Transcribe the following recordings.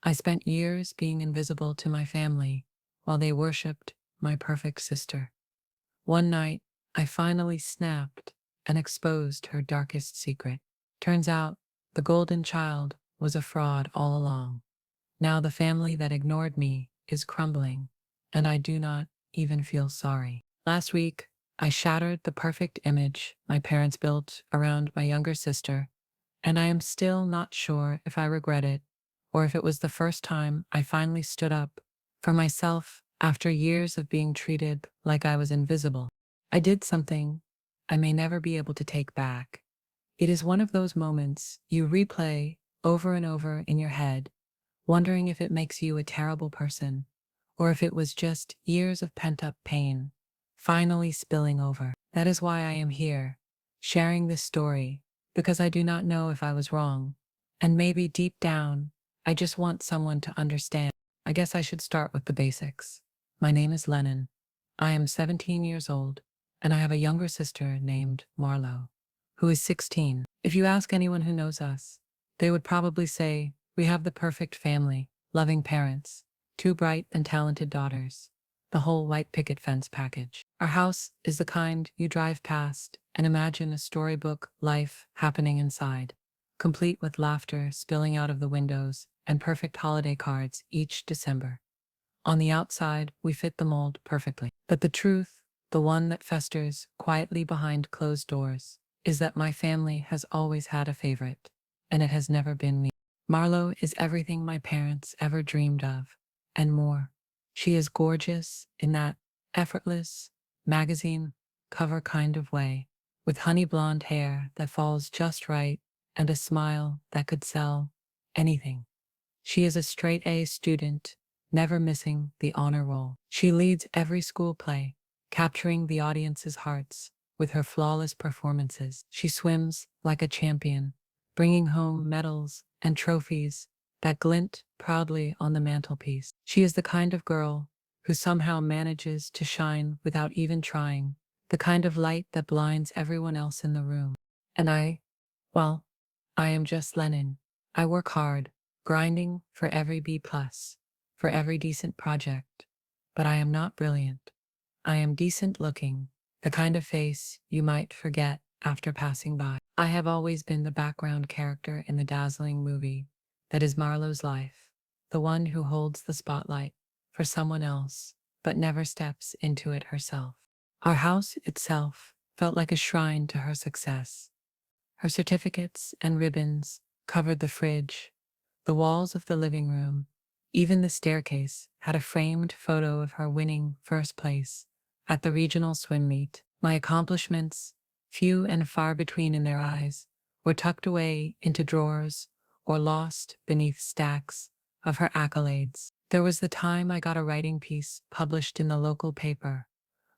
I spent years being invisible to my family while they worshipped my perfect sister. One night, I finally snapped and exposed her darkest secret. Turns out, the golden child was a fraud all along. Now the family that ignored me is crumbling, and I do not even feel sorry. Last week, I shattered the perfect image my parents built around my younger sister, and I am still not sure if I regret it or if it was the first time I finally stood up for myself after years of being treated like I was invisible. I did something I may never be able to take back. It is one of those moments you replay over and over in your head, wondering if it makes you a terrible person or if it was just years of pent-up pain finally spilling over. That is why I am here, sharing this story, because I do not know if I was wrong. And maybe deep down, I just want someone to understand. I guess I should start with the basics. My name is Lennon. I am 17 years old, and I have a younger sister named Marlo, who is 16. If you ask anyone who knows us, they would probably say we have the perfect family, loving parents, two bright and talented daughters, the whole white picket fence package. Our house is the kind you drive past and imagine a storybook life happening inside, complete with laughter spilling out of the windows and perfect holiday cards each December. On the outside, we fit the mold perfectly. But the truth, the one that festers quietly behind closed doors, is that my family has always had a favorite, and it has never been me. Marlo is everything my parents ever dreamed of, and more. She is gorgeous in that effortless, magazine cover kind of way, with honey blonde hair that falls just right and a smile that could sell anything. She is a straight A student, never missing the honor roll. She leads every school play, capturing the audience's hearts with her flawless performances. She swims like a champion, bringing home medals and trophies that glint proudly on the mantelpiece. She is the kind of girl who somehow manages to shine without even trying, the kind of light that blinds everyone else in the room. And well, I am just Lennon. I work hard, grinding for every B plus, for every decent project. But I am not brilliant. I am decent looking, the kind of face you might forget after passing by. I have always been the background character in the dazzling movie that is Marlowe's life, the one who holds the spotlight for someone else, but never steps into it herself. Our house itself felt like a shrine to her success. Her certificates and ribbons covered the fridge, the walls of the living room, even the staircase had a framed photo of her winning first place at the regional swim meet. My accomplishments, few and far between in their eyes, were tucked away into drawers or lost beneath stacks of her accolades. There was the time I got a writing piece published in the local paper,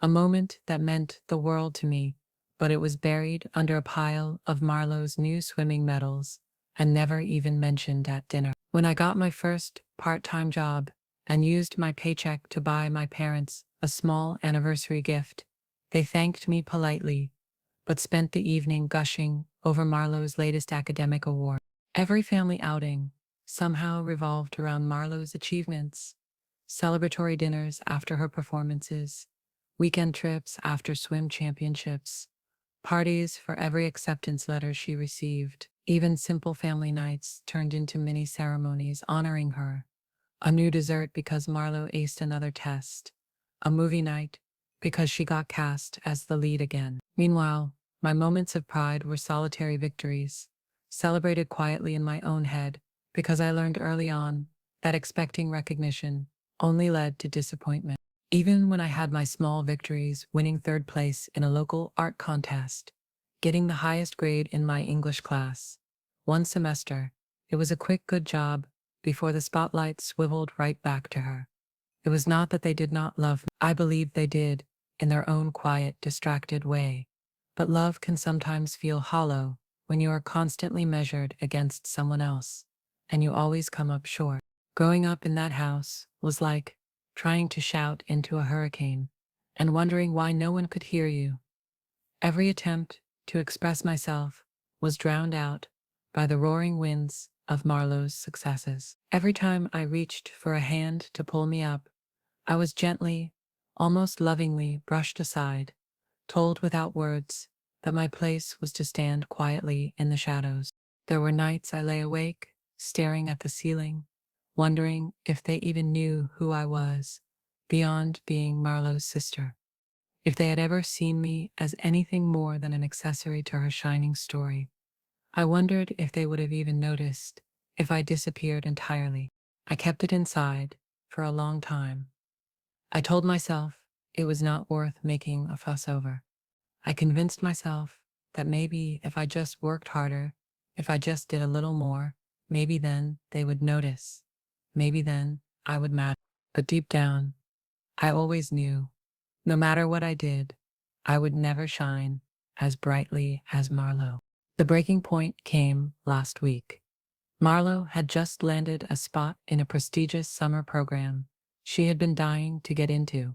a moment that meant the world to me, but it was buried under a pile of Marlowe's new swimming medals and never even mentioned at dinner. When I got my first part-time job and used my paycheck to buy my parents a small anniversary gift, they thanked me politely, but spent the evening gushing over Marlowe's latest academic award. Every family outing somehow revolved around Marlowe's achievements, celebratory dinners after her performances, weekend trips after swim championships, parties for every acceptance letter she received. Even simple family nights turned into mini ceremonies honoring her. A new dessert because Marlo aced another test. A movie night because she got cast as the lead again. Meanwhile, my moments of pride were solitary victories, celebrated quietly in my own head, because I learned early on that expecting recognition only led to disappointment. Even when I had my small victories, winning third place in a local art contest, getting the highest grade in my English class, one semester, it was a quick good job before the spotlight swiveled right back to her. It was not that they did not love me. I believed they did, in their own quiet, distracted way. But love can sometimes feel hollow when you are constantly measured against someone else, and you always come up short. Growing up in that house was like trying to shout into a hurricane and wondering why no one could hear you. Every attempt to express myself was drowned out by the roaring winds of Marlowe's successes. Every time I reached for a hand to pull me up, I was gently, almost lovingly brushed aside, told without words that my place was to stand quietly in the shadows. There were nights I lay awake, staring at the ceiling, wondering if they even knew who I was, beyond being Marlowe's sister. If they had ever seen me as anything more than an accessory to her shining story. I wondered if they would have even noticed if I disappeared entirely. I kept it inside for a long time. I told myself it was not worth making a fuss over. I convinced myself that maybe if I just worked harder, if I just did a little more, maybe then they would notice. Maybe then I would matter. But deep down, I always knew, no matter what I did, I would never shine as brightly as Marlowe. The breaking point came last week. Marlowe had just landed a spot in a prestigious summer program she had been dying to get into.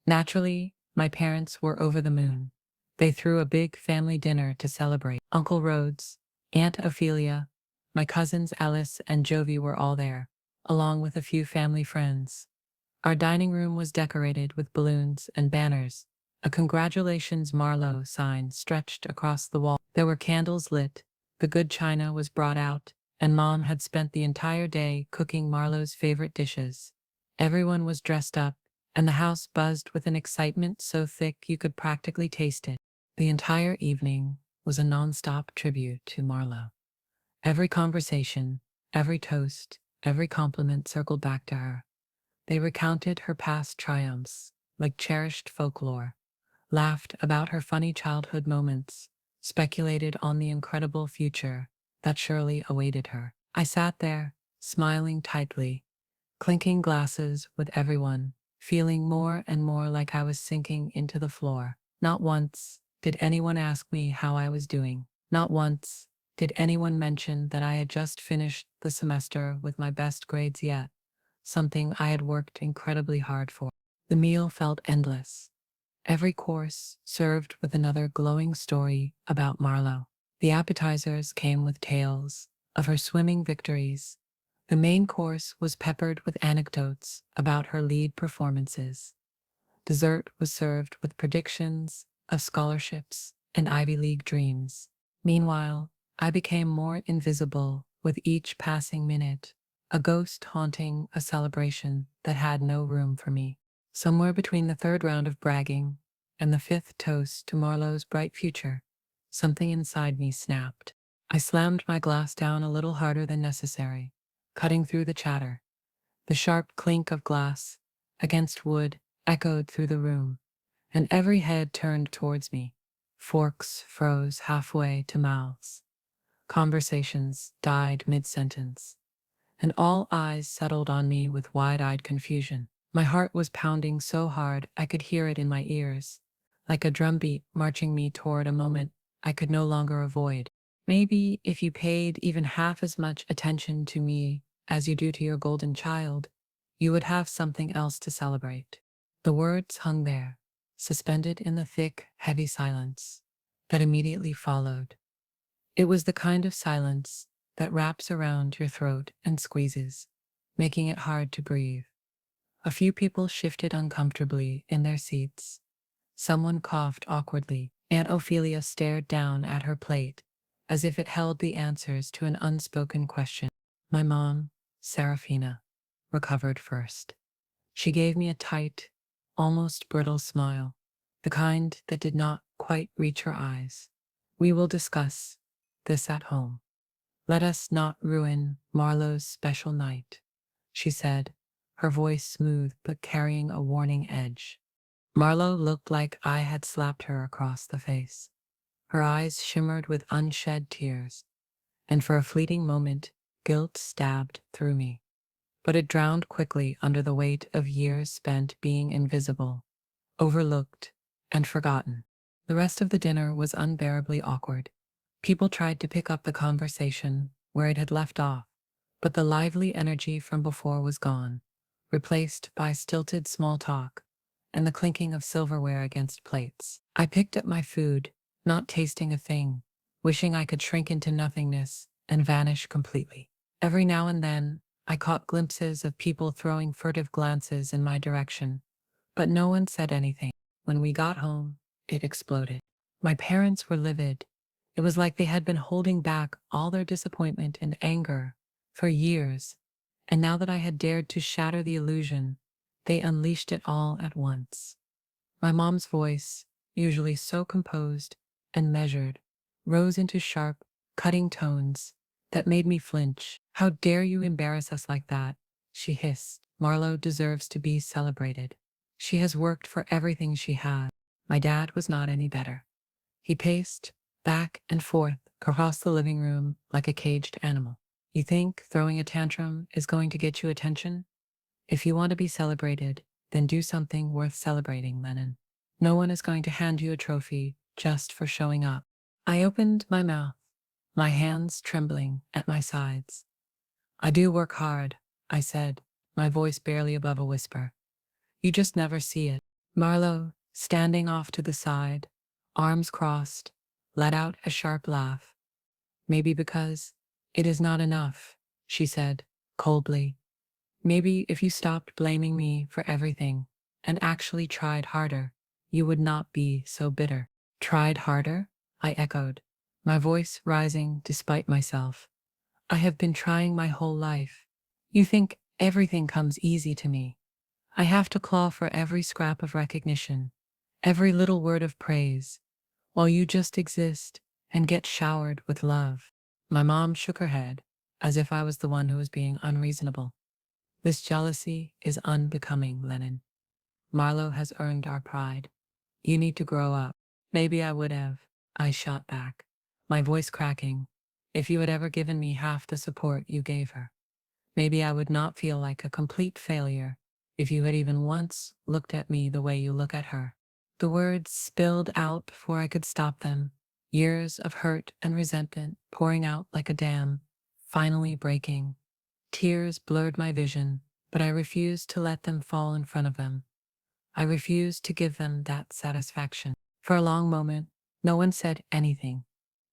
Naturally, my parents were over the moon. They threw a big family dinner to celebrate. Uncle Rhodes, Aunt Ophelia, my cousins Alice and Jovi were all there, along with a few family friends. Our dining room was decorated with balloons and banners. A congratulations Marlowe sign stretched across the wall. There were candles lit, the good china was brought out, and Mom had spent the entire day cooking Marlowe's favorite dishes. Everyone was dressed up, and the house buzzed with an excitement so thick you could practically taste it. The entire evening was a non-stop tribute to Marlowe. Every conversation, every toast, every compliment circled back to her. They recounted her past triumphs, like cherished folklore, laughed about her funny childhood moments, speculated on the incredible future that surely awaited her. I sat there, smiling tightly, clinking glasses with everyone, feeling more and more like I was sinking into the floor. Not once did anyone ask me how I was doing. Not once did anyone mention that I had just finished the semester with my best grades yet, something I had worked incredibly hard for. The meal felt endless. Every course served with another glowing story about Marlowe. The appetizers came with tales of her swimming victories. The main course was peppered with anecdotes about her lead performances. Dessert was served with predictions of scholarships and Ivy League dreams. Meanwhile, I became more invisible with each passing minute, a ghost haunting a celebration that had no room for me. Somewhere between the third round of bragging and the fifth toast to Marlowe's bright future, something inside me snapped. I slammed my glass down a little harder than necessary, cutting through the chatter. The sharp clink of glass against wood echoed through the room, and every head turned towards me. Forks froze halfway to mouths. Conversations died mid-sentence, and all eyes settled on me with wide-eyed confusion. My heart was pounding so hard I could hear it in my ears, like a drumbeat marching me toward a moment I could no longer avoid. Maybe if you paid even half as much attention to me as you do to your golden child, you would have something else to celebrate. The words hung there, suspended in the thick, heavy silence that immediately followed. It was the kind of silence that wraps around your throat and squeezes, making it hard to breathe. A few people shifted uncomfortably in their seats. Someone coughed awkwardly. Aunt Ophelia stared down at her plate, as if it held the answers to an unspoken question. My mom, Serafina, recovered first. She gave me a tight, almost brittle smile, the kind that did not quite reach her eyes. We will discuss this at home. Let us not ruin Marlowe's special night, she said, her voice smooth but carrying a warning edge. Marlowe looked like I had slapped her across the face. Her eyes shimmered with unshed tears, and for a fleeting moment, guilt stabbed through me. But it drowned quickly under the weight of years spent being invisible, overlooked, and forgotten. The rest of the dinner was unbearably awkward. People tried to pick up the conversation where it had left off, but the lively energy from before was gone, replaced by stilted small talk and the clinking of silverware against plates. I picked up my food, not tasting a thing, wishing I could shrink into nothingness and vanish completely. Every now and then, I caught glimpses of people throwing furtive glances in my direction, but no one said anything. When we got home, it exploded. My parents were livid. It was like they had been holding back all their disappointment and anger for years, and now that I had dared to shatter the illusion, they unleashed it all at once. My mom's voice, usually so composed and measured, rose into sharp, cutting tones that made me flinch. "How dare you embarrass us like that?" she hissed. "Marlo deserves to be celebrated. She has worked for everything she has." My dad was not any better. He paced back and forth across the living room like a caged animal. "You think throwing a tantrum is going to get you attention? If you want to be celebrated, then do something worth celebrating, Lennon. No one is going to hand you a trophy just for showing up." I opened my mouth, my hands trembling at my sides. "I do work hard," I said, my voice barely above a whisper. "You just never see it." Marlo, standing off to the side, arms crossed, let out a sharp laugh. "Maybe because it is not enough," she said, coldly. "Maybe if you stopped blaming me for everything and actually tried harder, you would not be so bitter." "Tried harder?" I echoed, my voice rising despite myself. "I have been trying my whole life. You think everything comes easy to me. I have to claw for every scrap of recognition, every little word of praise, while you just exist and get showered with love." My mom shook her head, as if I was the one who was being unreasonable. "This jealousy is unbecoming, Lennon. Marlo has earned our pride. You need to grow up." "Maybe I would have," I shot back, my voice cracking, "if you had ever given me half the support you gave her. Maybe I would not feel like a complete failure if you had even once looked at me the way you look at her." The words spilled out before I could stop them, years of hurt and resentment pouring out like a dam, finally breaking. Tears blurred my vision, but I refused to let them fall in front of them. I refused to give them that satisfaction. For a long moment, no one said anything.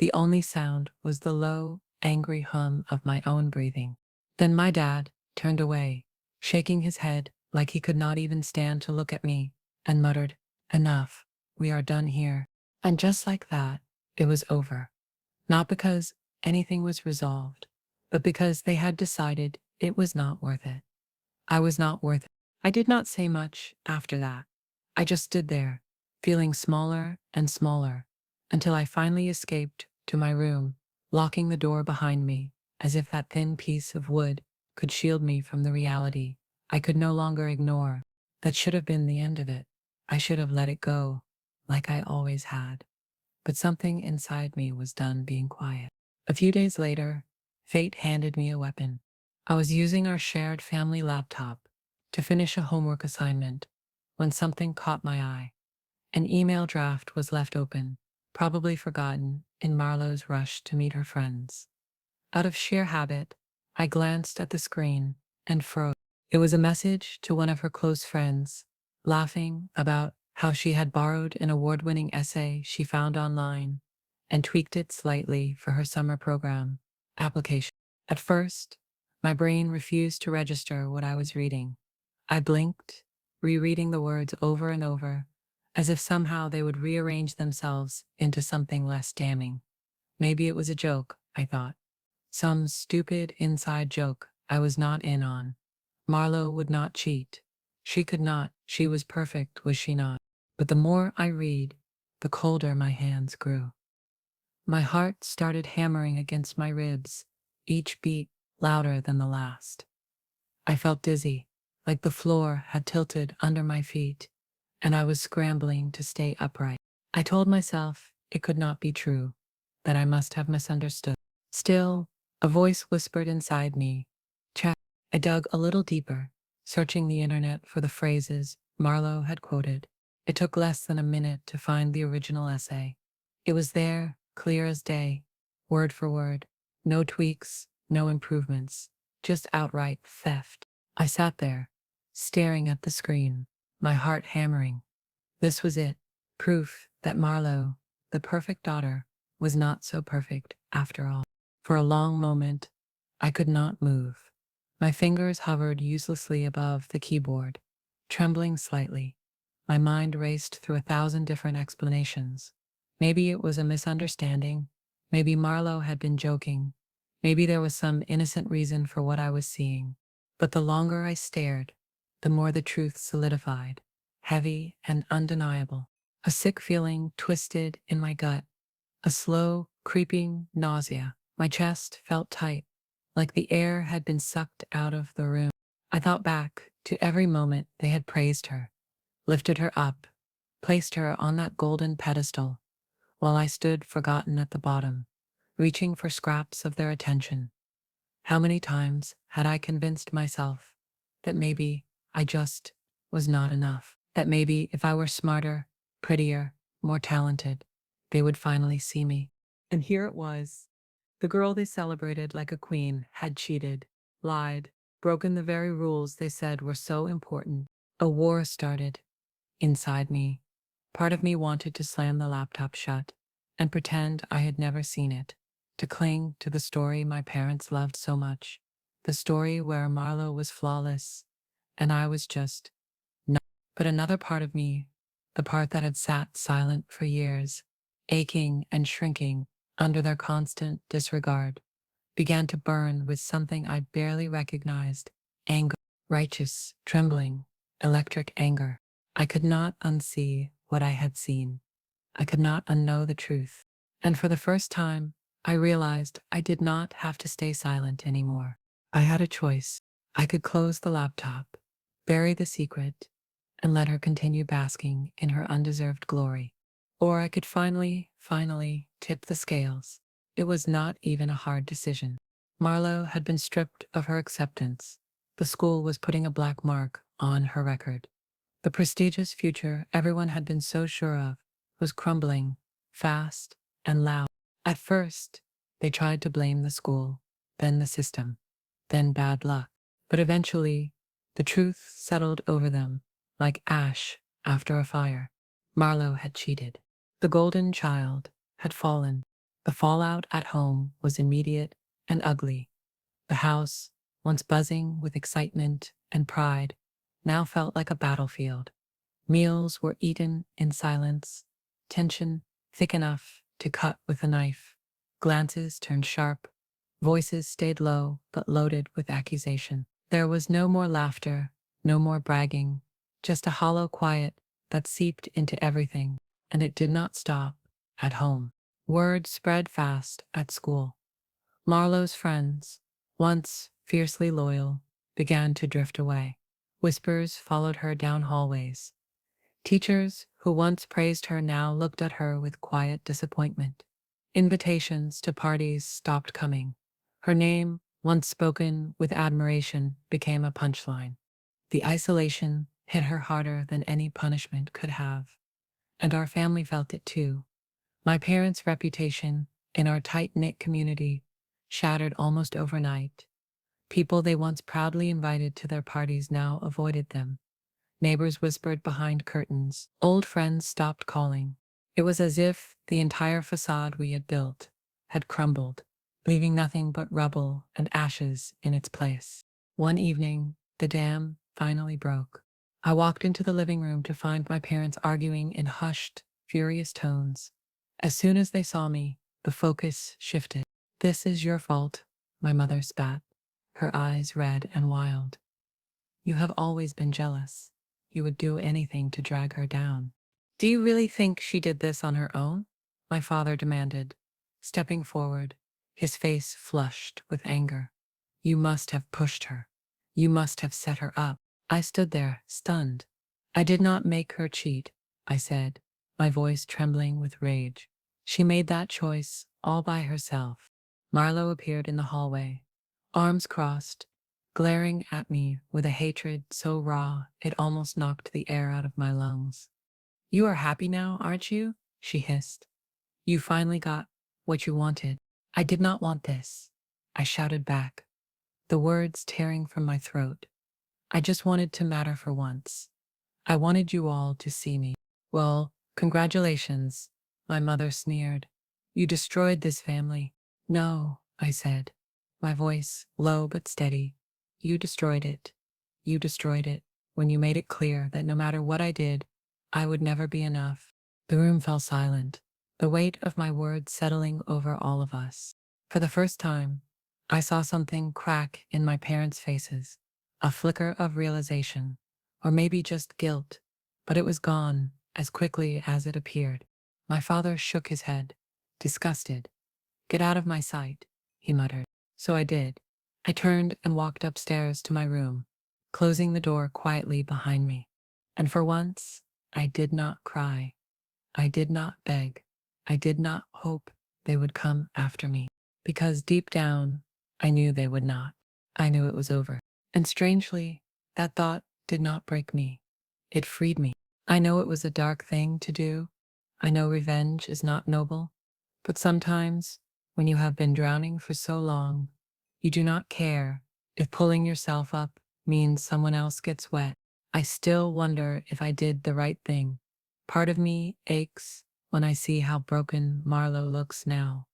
The only sound was the low, angry hum of my own breathing. Then my dad turned away, shaking his head like he could not even stand to look at me, and muttered, "Enough, we are done here." And just like that, it was over. Not because anything was resolved, but because they had decided it was not worth it. I was not worth it. I did not say much after that. I just stood there, feeling smaller and smaller, until I finally escaped to my room, locking the door behind me, as if that thin piece of wood could shield me from the reality I could no longer ignore. That should have been the end of it. I should have let it go, like I always had. But something inside me was done being quiet. A few days later, fate handed me a weapon. I was using our shared family laptop to finish a homework assignment when something caught my eye. An email draft was left open, probably forgotten in Marlowe's rush to meet her friends. Out of sheer habit, I glanced at the screen and froze. It was a message to one of her close friends, laughing about how she had borrowed an award-winning essay she found online and tweaked it slightly for her summer program application. At first, my brain refused to register what I was reading. I blinked, rereading the words over and over, as if somehow they would rearrange themselves into something less damning. Maybe it was a joke, I thought. Some stupid inside joke I was not in on. Marlo would not cheat. She could not. She was perfect, was she not? But the more I read, the colder my hands grew. My heart started hammering against my ribs, each beat louder than the last. I felt dizzy, like the floor had tilted under my feet, and I was scrambling to stay upright. I told myself it could not be true, that I must have misunderstood. Still, a voice whispered inside me, "Check." I dug a little deeper, searching the internet for the phrases Marlowe had quoted. It took less than a minute to find the original essay. It was there, clear as day, word for word. No tweaks, no improvements, just outright theft. I sat there, staring at the screen, my heart hammering. This was it, proof that Marlowe, the perfect daughter, was not so perfect after all. For a long moment, I could not move. My fingers hovered uselessly above the keyboard, trembling slightly. My mind raced through 1,000 different explanations. Maybe it was a misunderstanding. Maybe Marlowe had been joking. Maybe there was some innocent reason for what I was seeing. But the longer I stared, the more the truth solidified, heavy and undeniable. A sick feeling twisted in my gut, a slow, creeping nausea. My chest felt tight, like the air had been sucked out of the room. I thought back to every moment they had praised her, lifted her up, placed her on that golden pedestal, while I stood forgotten at the bottom, reaching for scraps of their attention. How many times had I convinced myself that maybe I just was not enough? That maybe if I were smarter, prettier, more talented, they would finally see me. And here it was. The girl they celebrated like a queen had cheated, lied, broken the very rules they said were so important. A war started inside me. Part of me wanted to slam the laptop shut and pretend I had never seen it, to cling to the story my parents loved so much, the story where Marlowe was flawless and I was just not. But another part of me, the part that had sat silent for years, aching and shrinking under their constant disregard, began to burn with something I barely recognized: anger, righteous, trembling, electric anger. I could not unsee what I had seen. I could not unknow the truth. And for the first time, I realized I did not have to stay silent anymore. I had a choice. I could close the laptop, bury the secret, and let her continue basking in her undeserved glory. Or I could finally tip the scales. It was not even a hard decision. Marlowe had been stripped of her acceptance. The school was putting a black mark on her record. The prestigious future everyone had been so sure of was crumbling, fast and loud. At first, they tried to blame the school, then the system, then bad luck. But eventually, the truth settled over them like ash after a fire. Marlowe had cheated. The golden child had fallen. The fallout at home was immediate and ugly. The house, once buzzing with excitement and pride, now felt like a battlefield. Meals were eaten in silence, tension thick enough to cut with a knife. Glances turned sharp, voices stayed low but loaded with accusation. There was no more laughter, no more bragging, just a hollow quiet that seeped into everything, and it did not stop at home. Word spread fast at school. Marlowe's friends, once fiercely loyal, began to drift away. Whispers followed her down hallways. Teachers who once praised her now looked at her with quiet disappointment. Invitations to parties stopped coming. Her name, once spoken with admiration, became a punchline. The isolation hit her harder than any punishment could have. And our family felt it too. My parents' reputation in our tight-knit community shattered almost overnight. People they once proudly invited to their parties now avoided them. Neighbors whispered behind curtains. Old friends stopped calling. It was as if the entire facade we had built had crumbled, leaving nothing but rubble and ashes in its place. One evening, the dam finally broke. I walked into the living room to find my parents arguing in hushed, furious tones. As soon as they saw me, the focus shifted. "This is your fault," my mother spat, her eyes red and wild. "You have always been jealous. You would do anything to drag her down." "Do you really think she did this on her own?" my father demanded, stepping forward, his face flushed with anger. "You must have pushed her. You must have set her up." I stood there, stunned. "I did not make her cheat," I said, my voice trembling with rage. "She made that choice all by herself." Marlowe appeared in the hallway, arms crossed, glaring at me with a hatred so raw it almost knocked the air out of my lungs. "You are happy now, aren't you?" she hissed. "You finally got what you wanted." "I did not want this," I shouted back, the words tearing from my throat. "I just wanted to matter for once. I wanted you all to see me." "Well, congratulations," my mother sneered. "You destroyed this family." "No," I said, my voice low but steady. You destroyed it. You destroyed it when you made it clear that no matter what I did, I would never be enough. The room fell silent, the weight of my words settling over all of us. For the first time, I saw something crack in my parents' faces, a flicker of realization, or maybe just guilt, but it was gone as quickly as it appeared. My father shook his head, disgusted. "Get out of my sight," he muttered. So I did. I turned and walked upstairs to my room, closing the door quietly behind me. And for once, I did not cry. I did not beg. I did not hope they would come after me. Because deep down, I knew they would not. I knew it was over. And strangely, that thought did not break me. It freed me. I know it was a dark thing to do. I know revenge is not noble. But sometimes, when you have been drowning for so long, you do not care if pulling yourself up means someone else gets wet. I still wonder if I did the right thing. Part of me aches when I see how broken Marlowe looks now.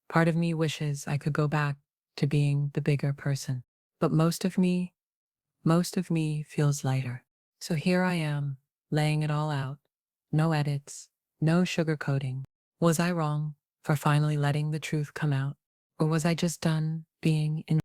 Part of me wishes I could go back to being the bigger person. But most of me feels lighter. So here I am, laying it all out. No edits, no sugarcoating. Was I wrong for finally letting the truth come out? Or was I just done being